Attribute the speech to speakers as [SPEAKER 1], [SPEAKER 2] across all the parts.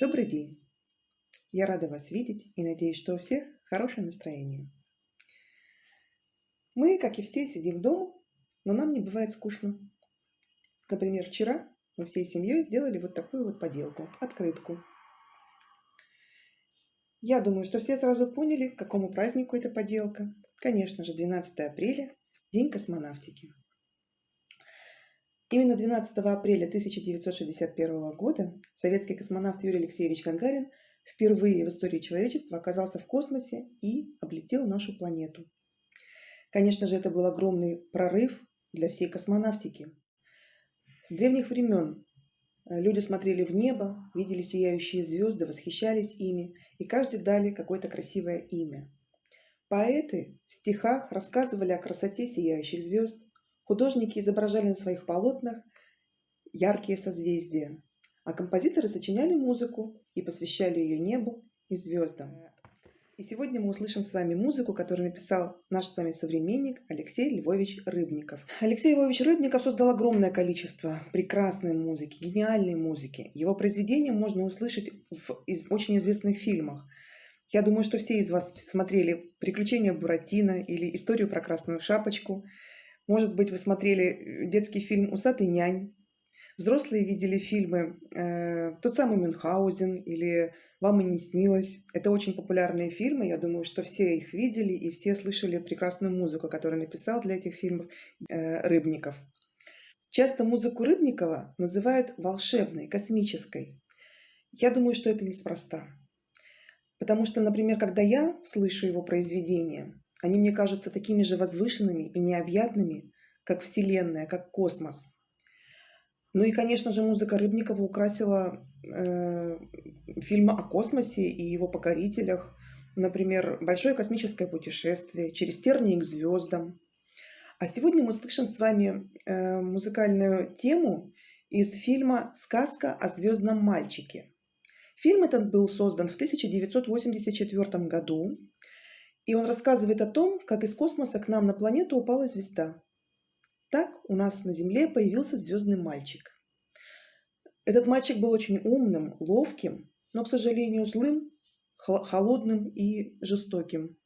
[SPEAKER 1] Добрый день! Я рада вас видеть и надеюсь, что у всех хорошее настроение. Мы, как и все, сидим дома, но нам не бывает скучно. Например, вчера мы всей семьей сделали вот такую вот поделку, открытку. Я думаю, что все сразу поняли, к какому празднику эта поделка. Конечно же, 12 апреля, День космонавтики. Именно 12 апреля 1961 года советский космонавт Юрий Алексеевич Гагарин впервые в истории человечества оказался в космосе и облетел нашу планету. Конечно же, это был огромный прорыв для всей космонавтики. С древних времен люди смотрели в небо, видели сияющие звезды, восхищались ими, и каждый дали какое-то красивое имя. Поэты в стихах рассказывали о красоте сияющих звезд, художники изображали на своих полотнах яркие созвездия, а композиторы сочиняли музыку и посвящали ее небу и звездам. И сегодня мы услышим с вами музыку, которую написал наш с вами современник Алексей Львович Рыбников. Алексей Львович Рыбников создал огромное количество прекрасной музыки, гениальной музыки. Его произведения можно услышать в очень известных фильмах. Я думаю, что все из вас смотрели «Приключения Буратино» или «Историю про Красную Шапочку». Может быть, вы смотрели детский фильм «Усатый нянь». Взрослые видели фильмы «Тот самый Мюнхгаузен» или «Вам и не снилось». Это очень популярные фильмы, я думаю, что все их видели и все слышали прекрасную музыку, которую написал для этих фильмов Рыбников. Часто музыку Рыбникова называют волшебной, космической. Я думаю, что это неспроста. Потому что, например, когда я слышу его произведения, они мне кажутся такими же возвышенными и необъятными, как Вселенная, как космос. Ну и, конечно же, музыка Рыбникова украсила фильмы о космосе и его покорителях. Например, «Большое космическое путешествие», «Через тернии к звездам». А сегодня мы слышим с вами музыкальную тему из фильма «Сказка о звездном мальчике». Фильм этот был создан в 1984 году, и он рассказывает о том, как из космоса к нам на планету упала звезда. Так у нас на Земле появился звездный мальчик. Этот мальчик был очень умным, ловким, но, к сожалению, злым, холодным и жестоким.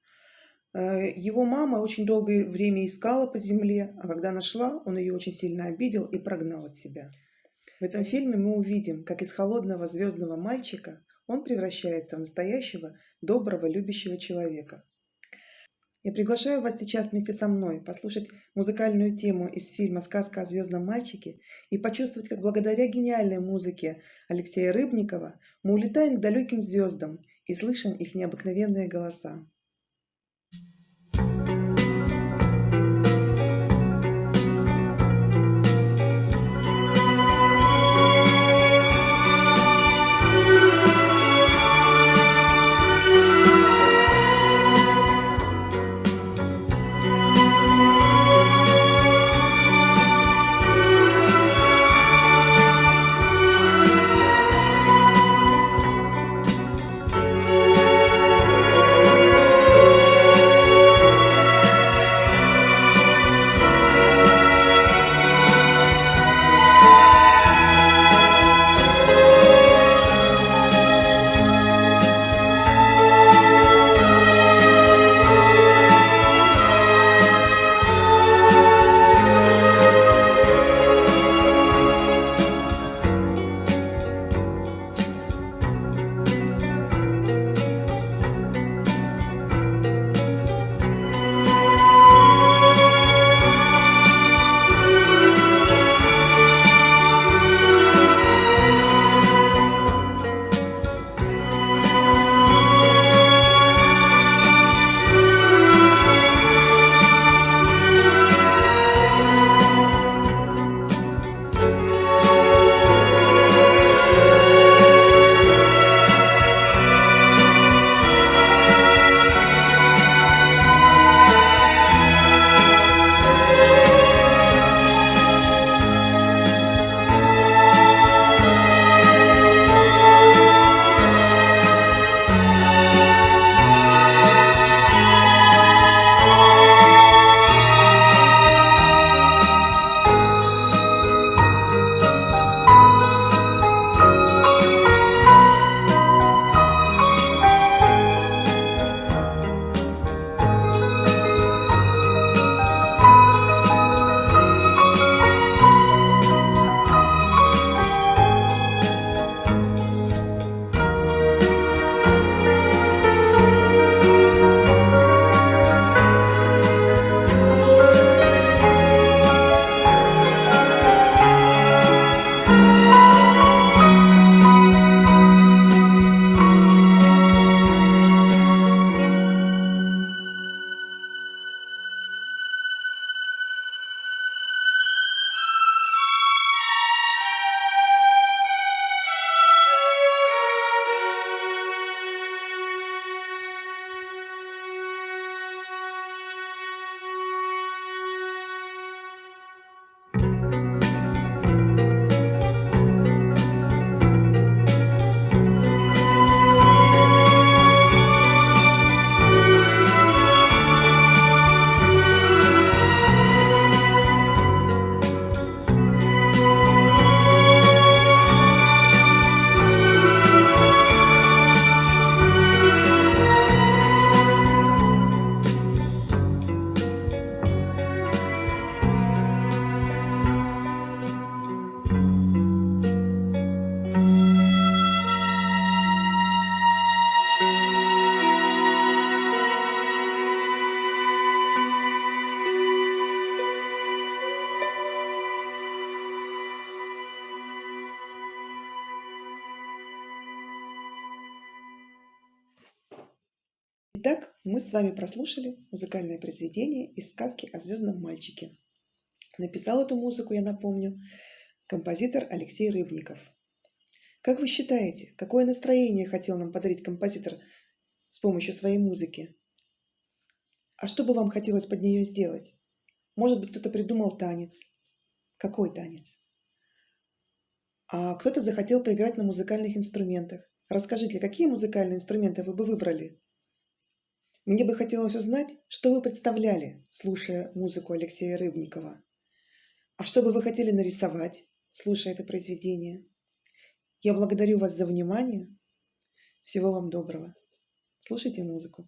[SPEAKER 1] Его мама очень долгое время искала по Земле, а когда нашла, он ее очень сильно обидел и прогнал от себя. В этом фильме мы увидим, как из холодного звездного мальчика он превращается в настоящего, доброго, любящего человека. Я приглашаю вас сейчас вместе со мной послушать музыкальную тему из фильма «Сказка о звездном мальчике» и почувствовать, как благодаря гениальной музыке Алексея Рыбникова мы улетаем к далеким звездам и слышим их необыкновенные голоса. Мы с вами прослушали музыкальное произведение из сказки о звездном мальчике. Написал эту музыку, я напомню, композитор Алексей Рыбников. Как вы считаете, какое настроение хотел нам подарить композитор с помощью своей музыки? А что бы вам хотелось под нее сделать? Может быть, кто-то придумал танец. Какой танец? А кто-то захотел поиграть на музыкальных инструментах. Расскажите, какие музыкальные инструменты вы бы выбрали? Мне бы хотелось узнать, что вы представляли, слушая музыку Алексея Рыбникова. А что бы вы хотели нарисовать, слушая это произведение? Я благодарю вас за внимание. Всего вам доброго. Слушайте музыку.